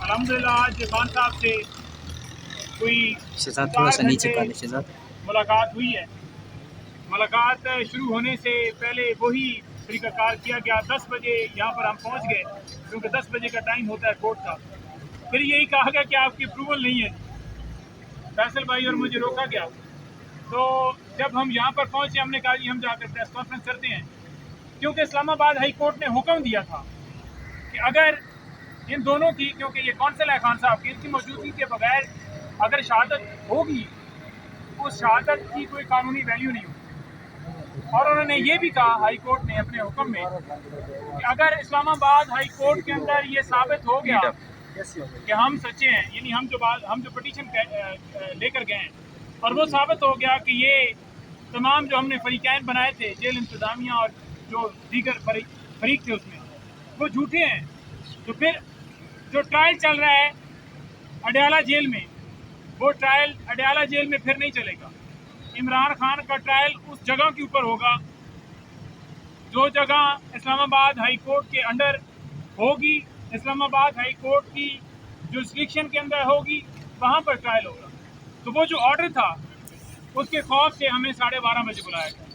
الحمدللہ آج خان صاحب سے کوئی تھوڑا سا نیچے کا ملاقات ہوئی ہے. ملاقات شروع ہونے سے پہلے وہی طریقہ کار کیا گیا. 10 بجے یہاں پر ہم پہنچ گئے کیونکہ 10 بجے کا ٹائم ہوتا ہے کورٹ کا. پھر یہی کہا گیا کہ آپ کی اپروول نہیں ہے. فیصل بھائی اور مجھے روکا گیا. تو جب ہم یہاں پر پہنچے ہم نے کہا جی ہم جا کر پریس کانفرنس کرتے ہیں, کیونکہ اسلام آباد ہائی کورٹ نے حکم دیا تھا کہ اگر ان دونوں کی, کیونکہ یہ کونسل ہے خان صاحب کی, ان کی موجودگی کے بغیر اگر شہادت ہوگی اس شہادت کی کوئی قانونی ویلیو نہیں ہوگی. اور انہوں نے یہ بھی کہا ہائی کورٹ نے اپنے حکم میں کہ اگر اسلام آباد ہائی کورٹ کے اندر یہ ثابت ہو گیا کہ ہم سچے ہیں, یعنی ہم جو پٹیشن لے کر گئے ہیں اور وہ ثابت ہو گیا کہ یہ تمام جو ہم نے فریقین بنائے تھے, جیل انتظامیہ اور جو دیگر فریق تھے اس میں, وہ جھوٹے ہیں, تو پھر جو ٹرائل چل رہا ہے اڈیالہ جیل میں, وہ ٹرائل اڈیالہ جیل میں پھر نہیں چلے گا. عمران خان کا ٹرائل اس جگہ کے اوپر ہوگا جو جگہ اسلام آباد ہائی کورٹ کے انڈر ہوگی. اسلام آباد ہائی کورٹ کی جورسڈکشن کے اندر ہوگی, وہاں پر ٹرائل ہوگا. تو وہ جو آرڈر تھا اس کے خوف سے ہمیں 12:30 بجے بلایا گیا.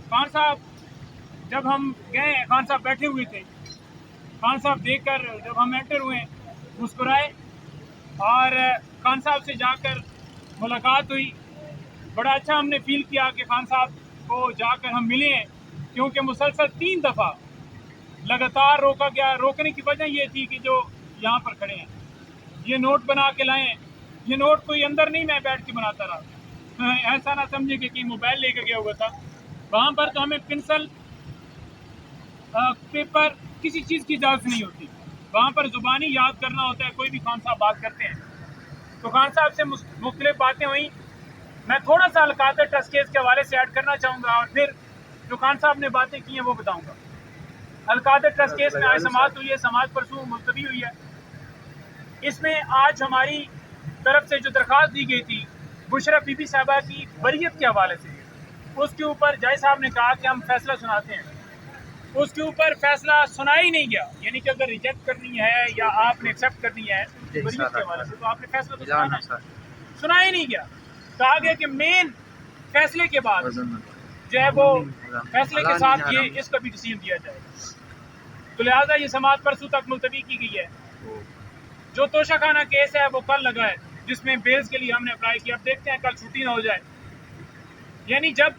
خان صاحب جب ہم گئے, خان صاحب بیٹھے ہوئے تھے. خان صاحب دیکھ کر جب ہم انٹر ہوئے مسکرائے اور خان صاحب سے جا کر ملاقات ہوئی. بڑا اچھا ہم نے فیل کیا کہ خان صاحب کو جا کر ہم ملے ہیں, کیونکہ مسلسل 3 دفعہ لگاتار روکا گیا. روکنے کی وجہ یہ تھی کہ جو یہاں پر کھڑے ہیں یہ نوٹ بنا کے لائیں. یہ نوٹ کوئی اندر نہیں میں بیٹھ کے بناتا رہا, ایسا نہ سمجھے کہ موبائل لے کے گیا ہوا تھا. وہاں پر تو ہمیں پنسل پیپر کسی چیز کی اجازت نہیں ہوتی. وہاں پر زبانی یاد کرنا ہوتا ہے. کوئی بھی خان صاحب بات کرتے ہیں تو خان صاحب سے مختلف باتیں ہوئیں. میں تھوڑا سا القادر ٹرسٹ کیس کے حوالے سے ایڈ کرنا چاہوں گا اور پھر جو خان صاحب نے باتیں کی ہیں وہ بتاؤں گا. القادر ٹرسٹ کیس میں آج سماعت ہوئی ہے, سماعت پرسوں ملتوی ہوئی ہے. اس میں آج ہماری طرف سے جو درخواست دی گئی تھی بشرا بی بی صاحبہ کی بریت کے حوالے سے, اس کے اوپر جج صاحب نے کہا کہ ہم فیصلہ سناتے ہیں. اس کے اوپر فیصلہ سنا ہی نہیں گیا, یعنی کہ اگر ریجیکٹ کرنی ہے یا آپ نے ایکسیپٹ کرنی ہے بریت کے حوالے سے تو آپ نے فیصلہ تو سنا ہی نہیں گیا. کہا گیا کہ مین فیصلے کے بعد جو ہے وہ فیصلے کے ساتھ یہ اس کا بھی ڈیسیژن دیا جائے گا. تو لہٰذا یہ سماعت پرسوں تک ملتوی کی گئی ہے. جو توشہ خانہ کیس ہے وہ کل لگا ہے, جس میں بیلز کے لیے ہم نے اپلائی کیا. اب دیکھتے ہیں کل چھٹی نہ ہو جائے. یعنی جب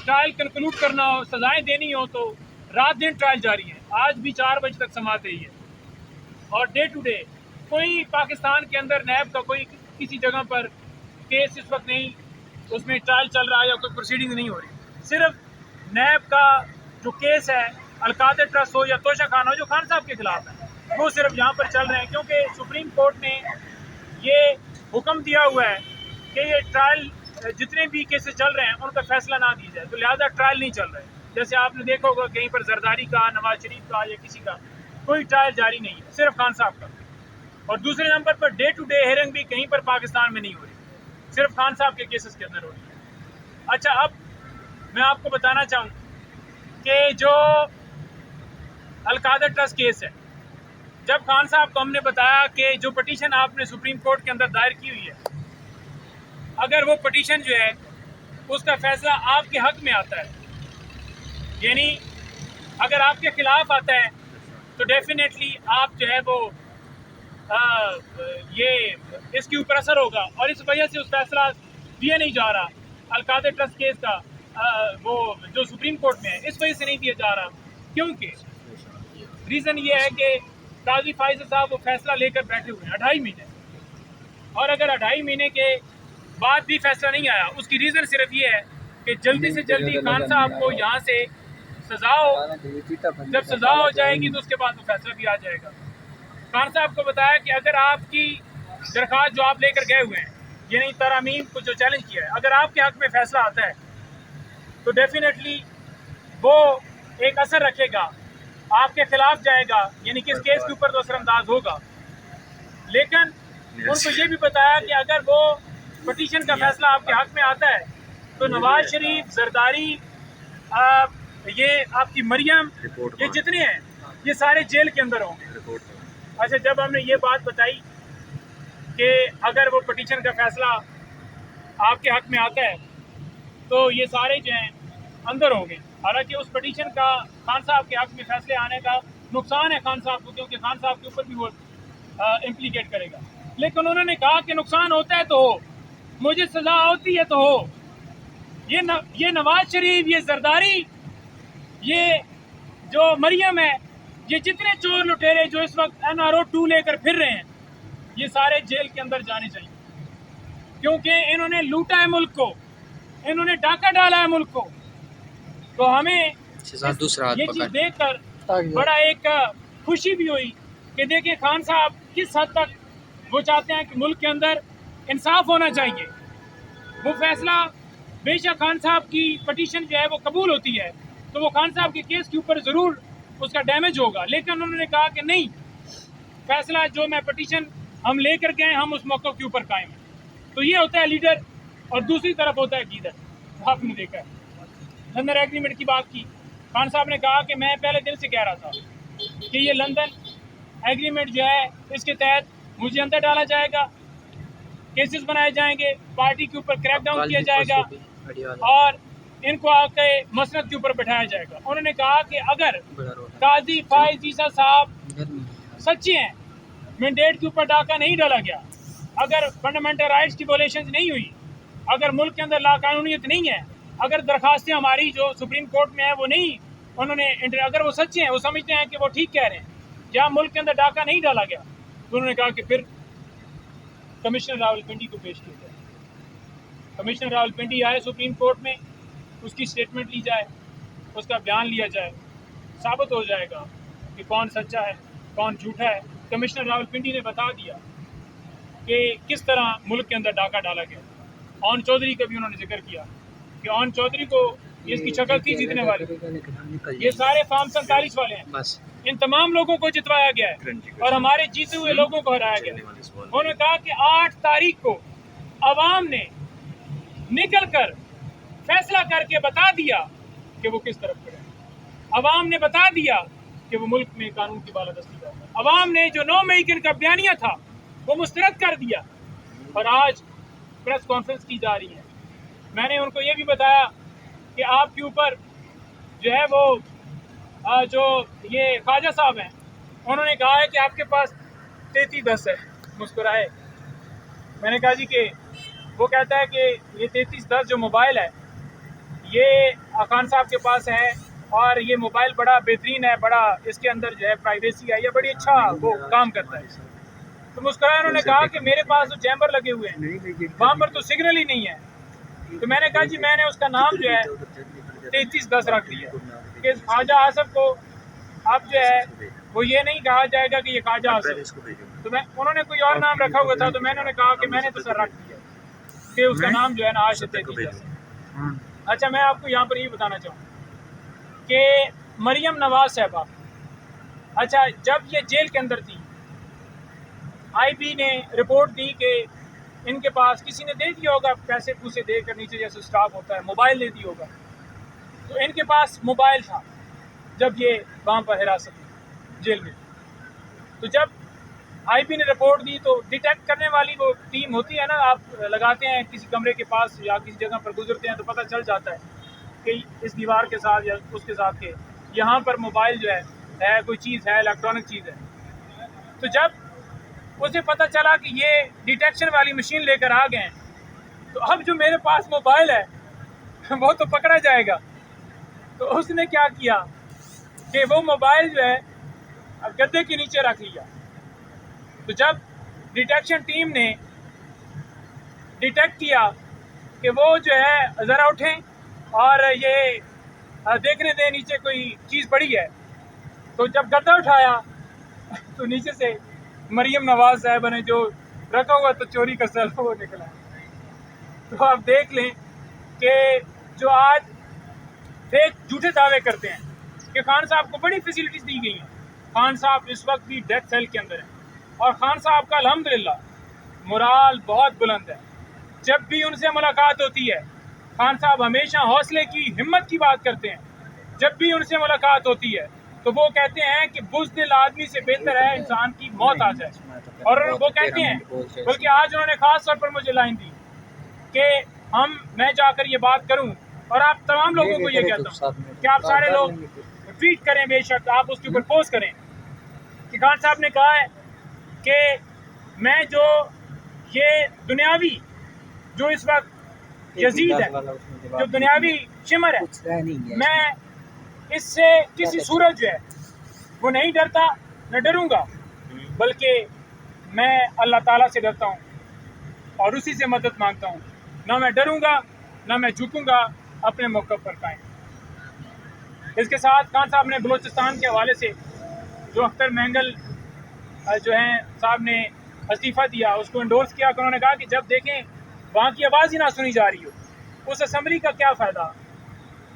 ٹرائل کنکلوڈ کرنا ہو, سزائیں دینی ہو, تو رات دن ٹرائل جاری ہے. آج بھی 4 بجے تک سماعت رہی ہے اور ڈے ٹو ڈے کوئی پاکستان کے اندر نیب کا کوئی کسی جگہ پر کیس اس وقت نہیں, اس میں ٹرائل چل رہا ہے یا کوئی پروسیڈنگ نہیں ہو رہی. صرف نیب کا جو کیس ہے القادر ٹرسٹ ہو یا توشہ خانہ ہو جو خان صاحب کے خلاف ہے, وہ صرف یہاں پر چل رہے ہیں, کیونکہ سپریم کورٹ نے یہ حکم دیا ہوا ہے کہ یہ ٹرائل جتنے بھی کیسز چل رہے ہیں ان کا فیصلہ نہ دی جائے. تو لہٰذا ٹرائل نہیں چل رہے. جیسے آپ نے دیکھا ہوگا کہیں پر زرداری کا, نواز شریف کا یا کسی کا کوئی ٹرائل جاری نہیں ہے, صرف خان صاحب کا. اور دوسرے نمبر پر ڈے ٹو ڈے ہیئرنگ بھی کہیں پر پاکستان میں نہیں ہو رہی, صرف خان صاحب کے کیسز کے اندر ہو رہی ہے. اچھا, اب میں آپ کو بتانا چاہوں کہ جو القادر ٹرسٹ کیس ہے, جب خان صاحب کو ہم نے بتایا کہ جو پٹیشن آپ نے سپریم کورٹ کے اندر دائر کی ہوئی ہے, اگر وہ پٹیشن جو ہے اس کا فیصلہ آپ کے حق میں آتا ہے, یعنی اگر آپ کے خلاف آتا ہے تو ڈیفینیٹلی آپ جو ہے وہ یہ اس کے اوپر اثر ہوگا. اور اس وجہ سے اس فیصلہ دیا نہیں جا رہا القادر ٹرسٹ کیس کا, وہ جو سپریم کورٹ میں ہے اس وجہ سے نہیں دیا جا رہا, کیونکہ ریزن یہ ہے کہ قاضی فائز صاحب وہ فیصلہ لے کر بیٹھے ہوئے ہیں 2.5 مہینے, اور اگر 2.5 مہینے کے بعد بھی فیصلہ نہیں آیا, اس کی ریزن صرف یہ ہے کہ جلدی سے جلدی خان صاحب کو یہاں سے سزا ہو. جب سزا ہو جائے گی تو اس کے بعد وہ فیصلہ بھی آ جائے گا. خان صاحب کو بتایا کہ اگر آپ کی درخواست جو آپ لے کر گئے ہوئے ہیں, یعنی ترامیم کو جو چیلنج کیا ہے, اگر آپ کے حق میں فیصلہ آتا ہے تو ڈیفینیٹلی وہ ایک اثر رکھے گا, آپ کے خلاف جائے گا, یعنی کہ اس کیس کے اوپر تو اثر انداز ہوگا. لیکن ان کو یہ بھی بتایا کہ اگر وہ پٹیشن کا فیصلہ آپ کے حق میں آتا ہے تو نواز شریف, زرداری, یہ آپ کی مریم, یہ جتنے ہیں یہ سارے جیل کے اندر ہوں گے. اچھا جب ہم نے یہ بات بتائی کہ اگر وہ پٹیشن کا فیصلہ آپ کے حق میں آتا ہے تو یہ سارے جو ہیں اندر ہوں گے، حالانکہ اس پٹیشن کا خان صاحب کے حق میں فیصلے آنے کا نقصان ہے خان صاحب کو، کیونکہ خان صاحب کے اوپر بھی وہ امپلیکیٹ کرے گا، لیکن انہوں نے کہا کہ نقصان ہوتا ہے تو ہو، مجھے سزا ہوتی ہے تو ہو۔ یہ نواز شریف، یہ زرداری، یہ جو مریم ہے، یہ جتنے چور لٹیرے جو اس وقت NRO 2 لے کر پھر رہے ہیں، یہ سارے جیل کے اندر جانے چاہیے، کیونکہ انہوں نے لوٹا ہے ملک کو، انہوں نے ڈاکہ ڈالا ہے ملک کو۔ تو ہمیں یہ چیز دیکھ کر بڑا ایک خوشی بھی ہوئی کہ دیکھیں خان صاحب کس حد تک وہ چاہتے ہیں کہ ملک کے اندر انصاف ہونا چاہیے۔ وہ فیصلہ بے شک خان صاحب کی پٹیشن جو ہے وہ قبول ہوتی ہے تو وہ خان صاحب کے کیس کے اوپر ضرور اس کا ڈیمیج ہوگا، لیکن انہوں نے کہا کہ نہیں، فیصلہ جو میں پٹیشن ہم لے کر گئے ہم اس موقع کے اوپر قائم ہیں۔ تو یہ ہوتا ہے لیڈر، اور دوسری طرف ہوتا ہے لیڈر۔ آپ نے دیکھا ہے لندن ایگریمنٹ کی بات کی، خان صاحب نے کہا کہ میں پہلے دن سے کہہ رہا تھا کہ یہ لندن ایگریمنٹ جو ہے اس کے تحت مجھے اندر ڈالا جائے گا، کیسز بنائے جائیں گے، پارٹی کے اوپر کریک ڈاؤن کیا جائے گا اور ان کو آ کے مسند کے اوپر بٹھایا جائے گا۔ انہوں نے کہا کہ اگر قاضی فائز عیسیٰ صاحب سچے ہیں، مینڈیٹ کے اوپر ڈاکہ نہیں ڈالا گیا، اگر فنڈامنٹل رائٹس کی ویولیشنز نہیں ہوئی، اگر ملک کے اندر لا قانونیت نہیں ہے، اگر درخواستیں ہماری جو سپریم کورٹ میں ہیں وہ نہیں انہوں نے اگر وہ سچے ہیں، وہ سمجھتے ہیں کہ وہ ٹھیک کہہ رہے ہیں، جہاں ملک کے اندر ڈاکہ نہیں ڈالا گیا، تو انہوں نے کہا کہ پھر کمشنر راولپنڈی کو پیش کیا جائے۔ کمشنر راولپنڈی آئے سپریم کورٹ میں، اس کی سٹیٹمنٹ لی جائے، اس کا بیان لیا جائے، ثابت ہو جائے گا کہ کون سچا ہے کون جھوٹا ہے۔ کمشنر راولپنڈی نے بتا دیا کہ کس طرح ملک کے اندر ڈاکہ ڈالا گیا۔ اون چودھری کا بھی انہوں نے ذکر کیا کہ اون چودھری کو اس کی شکل تھی جیتنے والی، یہ سارے فارم 47 والے ہیں، ان تمام لوگوں کو جتوایا گیا ہے اور ہمارے جیتے ہوئے لوگوں کو ہرایا گیا۔ انہوں نے کہا کہ 8 تاریخ کو عوام نے نکل کر فیصلہ کر کے بتا دیا کہ وہ کس طرف کھڑے ہیں، عوام نے بتا دیا کہ وہ ملک میں قانون کی بالادستی کرتا ہے، عوام نے جو 9 مئی کا بیانیہ تھا وہ مسترد کر دیا، اور آج پریس کانفرنس کی جا رہی ہے۔ میں نے ان کو یہ بھی بتایا کہ آپ کے اوپر جو ہے وہ جو یہ خواجہ صاحب ہیں انہوں نے کہا ہے کہ آپ کے پاس 3310 ہے، مسکرائے۔ میں نے کہا جی کہ وہ کہتا ہے کہ یہ 3310 جو موبائل ہے یہ خان صاحب کے پاس ہے، اور یہ موبائل بڑا بہترین ہے، بڑا اس کے اندر جو ہے پرائیویسی ہے، یہ بڑی اچھا وہ کام کرتا ہے۔ تو مسکرائے انہوں نے کہا کہ میرے پاس تو چیمبر لگے ہوئے ہیں، وہاں پر تو سگنل ہی نہیں ہے۔ تو میں نے کہا جی میں نے اس کا نام جو ہے 3310 رکھ دیا کہ خواجہ آصف کو اب جو ہے وہ یہ نہیں کہا جائے گا کہ یہ خواجہ آصف، تو انہوں نے کوئی اور نام رکھا ہوا تھا تو میں نے کہا کہ میں نے تو سر رکھ دیا کہ اس کا نام جو ہے نا عاشق 3310۔ اچھا میں آپ کو یہاں پر یہ بتانا چاہوں کہ مریم نواز صاحبہ، اچھا جب یہ جیل کے اندر تھی IB نے رپورٹ دی کہ ان کے پاس کسی نے دے دیا ہوگا پیسے پوسے دے کر، نیچے جیسے سٹاف ہوتا ہے موبائل دے دیا ہوگا، تو ان کے پاس موبائل تھا جب یہ وہاں پر حراست میں جیل میں۔ تو جب IB نے رپورٹ دی تو ڈیٹیکٹ کرنے والی وہ ٹیم ہوتی ہے نا، آپ لگاتے ہیں کسی کمرے کے پاس یا کسی جگہ پر گزرتے ہیں تو پتہ چل جاتا ہے کہ اس دیوار کے ساتھ یا اس کے ساتھ کہ یہاں پر موبائل جو ہے کوئی چیز ہے، الیکٹرانک چیز ہے۔ تو جب اسے پتہ چلا کہ یہ ڈیٹیکشن والی مشین لے کر آ گئے ہیں تو اب جو میرے پاس موبائل ہے وہ تو پکڑا جائے گا، تو اس نے کیا کیا کہ وہ موبائل جو ہے گدے کے نیچے رکھ لیا۔ تو جب ڈیٹیکشن ٹیم نے ڈیٹیکٹ کیا کہ وہ جو ہے ذرا اٹھیں اور یہ دیکھنے دیں نیچے کوئی چیز پڑی ہے، تو جب گدا اٹھایا تو نیچے سے مریم نواز صاحبہ نے جو رکھا ہوا تو چوری کا سیل وہ نکلا۔ تو آپ دیکھ لیں کہ جو آج فیک جھوٹے دعوے کرتے ہیں کہ خان صاحب کو بڑی فیسلٹیز دی گئی ہیں، خان صاحب اس وقت بھی ڈیتھ سیل کے اندر ہیں، اور خان صاحب کا الحمدللہ مورال بہت بلند ہے۔ جب بھی ان سے ملاقات ہوتی ہے خان صاحب ہمیشہ حوصلے کی، ہمت کی بات کرتے ہیں۔ جب بھی ان سے ملاقات ہوتی ہے تو وہ کہتے ہیں کہ بزدل آدمی سے بہتر ہے انسان کی موت آ جائے. اور وہ کہتے ہیں، بلکہ آج انہوں نے خاص طور پر مجھے لائن دی کہ میں جا کر یہ بات کروں، اور آپ تمام لوگوں کو یہ کہتا ہوں کہ آپ سارے لوگ ٹویٹ کریں، بے شک آپ اس کے اوپر پوسٹ کریں کہ خان صاحب نے کہا ہے کہ میں جو یہ دنیاوی جو اس وقت یزید ہے، جو دنیاوی شمر ہے، میں اس سے کسی صورت جو ہے وہ نہیں ڈرتا، نہ ڈروں گا، بلکہ میں اللہ تعالیٰ سے ڈرتا ہوں اور اسی سے مدد مانگتا ہوں. نہ میں ڈروں گا، نہ میں جھکوں گا اپنے موقع پر قائم. اس کے ساتھ خان صاحب نے بلوچستان کے حوالے سے جو اختر مینگل جو ہیں صاحب نے استعفیٰ دیا، اس کو انڈورس کیا کہ انہوں نے کہا کہ جب دیکھیں وہاں کی آواز ہی نہ سنی جا رہی ہو، اس اسمبلی کا کیا فائدہ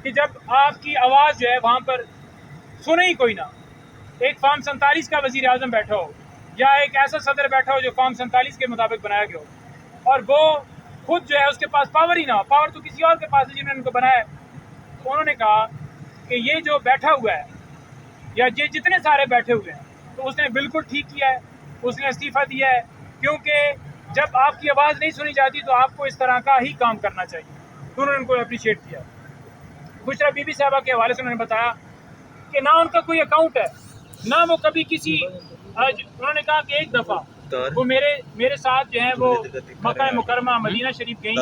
کہ جب آپ کی آواز جو ہے وہاں پر سنے ہی کوئی نہ. ایک فارم 47 کا وزیر اعظم بیٹھا ہو یا ایک ایسا صدر بیٹھا ہو جو فارم 47 کے مطابق بنایا گیا ہو، اور وہ خود جو ہے اس کے پاس پاور ہی نہ ہو. پاور تو کسی اور کے پاس ہے جنہوں نے ان کو بنایا ہے. تو انہوں نے کہا کہ یہ جو بیٹھا ہوا ہے یا یہ جتنے سارے بیٹھے ہوئے ہیں، تو اس نے بالکل ٹھیک کیا ہے، اس نے استعفیٰ دیا ہے، کیونکہ جب آپ کی آواز نہیں سنی جاتی تو آپ کو اس طرح کا ہی کام کرنا چاہیے. تو انہوں نے ان کو اپریشیٹ کیا. بشرا بی بی صاحبہ کے حوالے سے انہوں نے بتایا کہ نہ ان کا کوئی اکاؤنٹ ہے، نہ وہ کبھی کسی انہوں نے کہا کہ ایک دفعہ وہ میرے ساتھ جو ہیں وہ مکہ مکرمہ مدینہ شریف گئیں،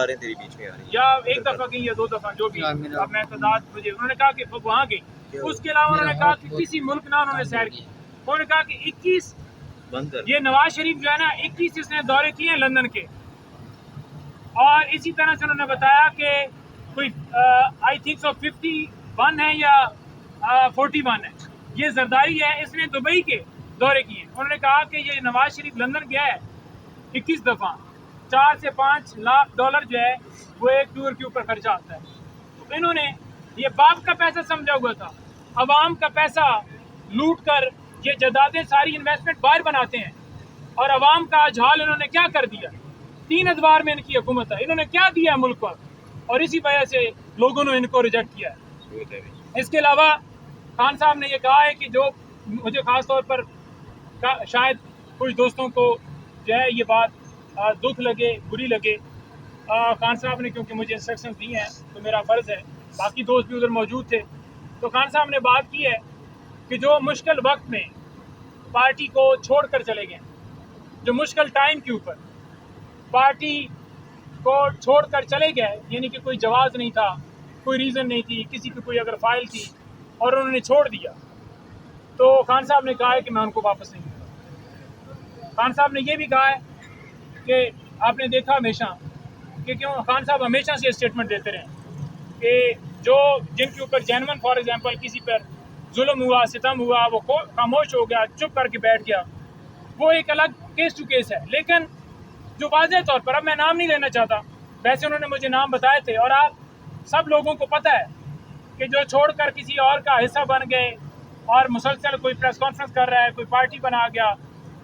یا ایک دفعہ گئیں یا 2 دفعہ جو بھی، اب میں تعداد مجھے، انہوں نے کہا کہ وہاں گئی. اس کے علاوہ انہوں نے کہا کہ کسی ملک نہ انہوں نے سیر کی. انہوں نے کہا کہ 21 یہ نواز شریف جو ہے نا 21 اس نے دورے کیے ہیں لندن کے. اور اسی طرح سے انہوں نے بتایا کہ کوئی آئی تھنک سو 51 ہے یا 41 ہے، یہ زرداری ہے، اس نے دبئی کے دورے کیے. انہوں نے کہا کہ یہ نواز شریف لندن گیا ہے 21 دفعہ، 4 سے 5 لاکھ ڈالر جو ہے وہ ایک ٹور کے اوپر خرچہ آتا ہے. تو انہوں نے یہ باپ کا پیسہ سمجھا ہوا تھا، عوام کا پیسہ لوٹ کر یہ جائیدادیں ساری انویسٹمنٹ باہر بناتے ہیں، اور عوام کا آج حال انہوں نے کیا کر دیا. 3 ادوار میں ان کی حکومت ہے، انہوں نے کیا دیا ملک پر، اور اسی وجہ سے لوگوں نے ان کو ریجیکٹ کیا ہے. اس کے علاوہ خان صاحب نے یہ کہا ہے کہ جو مجھے خاص طور پر شاید کچھ دوستوں کو جو ہے یہ بات دکھ لگے، بری لگے. خان صاحب نے کیونکہ مجھے انسٹرکشن دی ہیں تو میرا فرض ہے، باقی دوست بھی ادھر موجود تھے. تو خان صاحب نے بات کی ہے کہ جو مشکل وقت میں پارٹی کو چھوڑ کر چلے گئے، جو مشکل ٹائم کے اوپر پارٹی کو چھوڑ کر چلے گئے، یعنی کہ کوئی جواز نہیں تھا، کوئی ریزن نہیں تھی، کسی کی کوئی اگر فائل تھی اور انہوں نے چھوڑ دیا، تو خان صاحب نے کہا ہے کہ میں ان کو واپس نہیں دوں گا. خان صاحب نے یہ بھی کہا ہے کہ آپ نے دیکھا ہمیشہ کہ کیوں خان صاحب ہمیشہ سے اسٹیٹمنٹ دیتے رہے کہ جو جن کے اوپر جینون فار ایگزامپل کسی پر ظلم ہوا، ستم ہوا، وہ خاموش ہو گیا، چپ کر کے بیٹھ گیا، وہ ایک الگ کیس ٹو کیس ہے. لیکن جو واضح طور پر، اب میں نام نہیں لینا چاہتا، ویسے انہوں نے مجھے نام بتائے تھے، اور آپ سب لوگوں کو پتہ ہے کہ جو چھوڑ کر کسی اور کا حصہ بن گئے اور مسلسل کوئی پریس کانفرنس کر رہا ہے، کوئی پارٹی بنا گیا،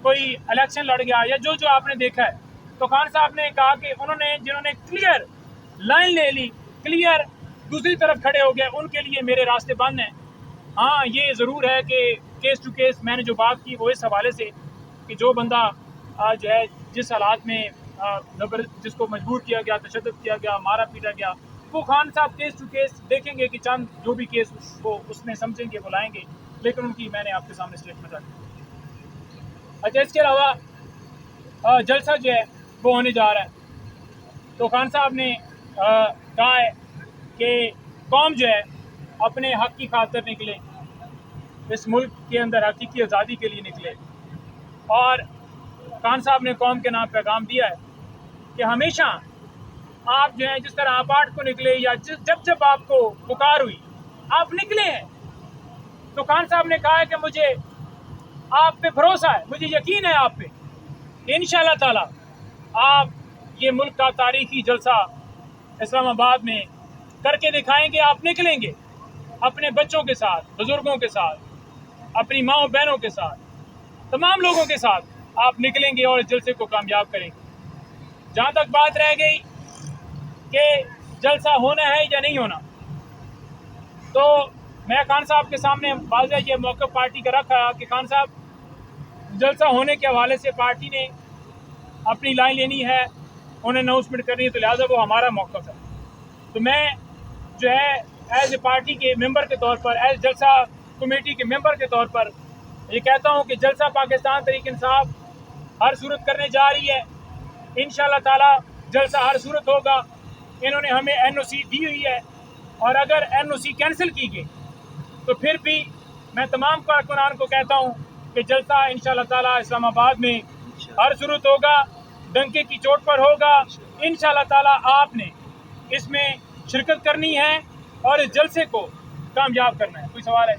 کوئی الیکشن لڑ گیا، یا جو آپ نے دیکھا ہے. تو خان صاحب نے کہا کہ جنہوں نے کلیئر لائن لے لی، کلیئر دوسری طرف کھڑے ہو گئے، ان کے لیے میرے راستے بند ہیں. ہاں یہ ضرور ہے کہ کیس ٹو کیس میں نے جو بات کی وہ اس حوالے سے کہ جو بندہ جو ہے جس حالات میں جس کو مجبور کیا گیا، تشدد کیا گیا، مارا پیٹا گیا، وہ خان صاحب کیس ٹو کیس دیکھیں گے کہ چند جو بھی کیس وہ اس میں سمجھیں گے وہ لائیں گے. لیکن ان کی میں نے آپ کے سامنے اسٹیٹمنٹ رکھی. اچھا، اس کے علاوہ جلسہ جو ہے وہ ہونے جا رہا ہے. تو خان صاحب نے کہا ہے کہ قوم جو ہے اپنے حق کی خاطر نکلے، اس ملک کے اندر حقیقی آزادی کے لیے نکلے. اور خان صاحب نے قوم کے نام پیغام دیا ہے کہ ہمیشہ آپ جو ہیں جس طرح آپ 8 کو نکلے یا جب آپ کو پکار ہوئی آپ نکلے ہیں. تو خان صاحب نے کہا ہے کہ مجھے آپ پہ بھروسہ ہے، مجھے یقین ہے آپ پہ کہ انشاءاللہ تعالی آپ یہ ملک کا تاریخی جلسہ اسلام آباد میں کر کے دکھائیں گے. آپ نکلیں گے اپنے بچوں کے ساتھ، بزرگوں کے ساتھ، اپنی ماؤں بہنوں کے ساتھ، تمام لوگوں کے ساتھ آپ نکلیں گے اور اس جلسے کو کامیاب کریں گے. جہاں تک بات رہ گئی کہ جلسہ ہونا ہے یا نہیں ہونا، تو میں خان صاحب کے سامنے واضح یہ موقف پارٹی کا رکھا کہ خان صاحب جلسہ ہونے کے حوالے سے پارٹی نے اپنی لائن لینی ہے، انہیں اناؤنسمنٹ کرنی ہے، تو لہٰذا وہ ہمارا موقف ہے۔ تو میں جو ہے ایز اے پارٹی کے ممبر کے طور پر، ایز جلسہ کمیٹی کے ممبر کے طور پر یہ کہتا ہوں کہ جلسہ پاکستان تحریک انصاف ہر صورت کرنے جا رہی ہے۔ انشاءاللہ تعالی جلسہ ہر صورت ہوگا۔ انہوں نے ہمیں این او سی دی ہوئی ہے، اور اگر این او سی کینسل کی گئی تو پھر بھی میں تمام کارکنان کو کہتا ہوں کہ جلسہ انشاءاللہ تعالی اسلام آباد میں ہر صورت ہوگا، ڈنکے کی چوٹ پر ہوگا۔ انشاءاللہ تعالی آپ نے اس میں شرکت کرنی ہے اور اس جلسے کو کامیاب کرنا ہے۔ کوئی سوال ہے؟